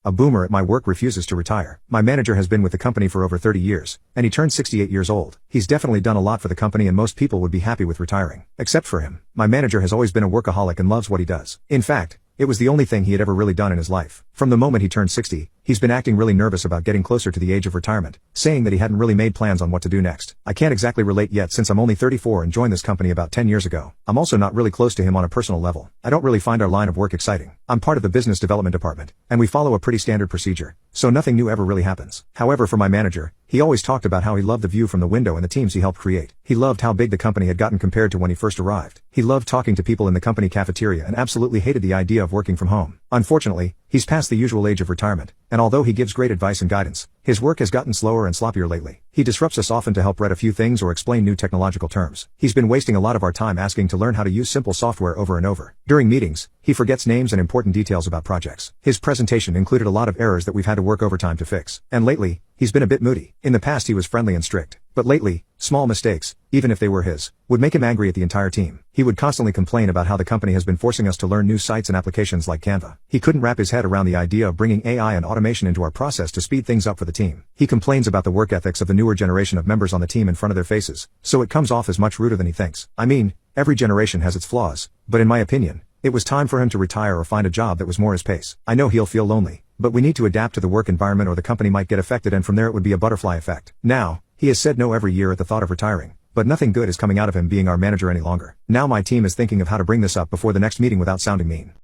A boomer at my work refuses to retire. My manager has been with the company for over 30 years, and he turned 68 years old. He's definitely done a lot for the company and most people would be happy with retiring. Except for him. My manager has always been a workaholic and loves what he does. In fact, it was the only thing he had ever really done in his life. From the moment he turned 60, he's been acting really nervous about getting closer to the age of retirement, saying that he hadn't really made plans on what to do next. I can't exactly relate yet since I'm only 34 and joined this company about 10 years ago. I'm also not really close to him on a personal level. I don't really find our line of work exciting. I'm part of the business development department, and we follow a pretty standard procedure, so nothing new ever really happens. However, for my manager, he always talked about how he loved the view from the window and the teams he helped create. He loved how big the company had gotten compared to when he first arrived. He loved talking to people in the company cafeteria and absolutely hated the idea of working from home. Unfortunately, he's past the usual age of retirement, and although he gives great advice and guidance, his work has gotten slower and sloppier lately. He disrupts us often to help read a few things or explain new technological terms. He's been wasting a lot of our time asking to learn how to use simple software over and over. During meetings, he forgets names and important details about projects. His presentation included a lot of errors that we've had to work overtime to fix. And lately, he's been a bit moody. In the past he was friendly and strict, but lately, small mistakes, even if they were his, would make him angry at the entire team. He would constantly complain about how the company has been forcing us to learn new sites and applications like Canva. He couldn't wrap his head around the idea of bringing AI and automation into our process to speed things up for the team. He complains about the work ethics of the newer generation of members on the team in front of their faces, so it comes off as much ruder than he thinks. I mean, every generation has its flaws, but in my opinion, it was time for him to retire or find a job that was more his pace. I know he'll feel lonely, but we need to adapt to the work environment or the company might get affected and from there it would be a butterfly effect. Now, he has said no every year at the thought of retiring, but nothing good is coming out of him being our manager any longer. Now my team is thinking of how to bring this up before the next meeting without sounding mean.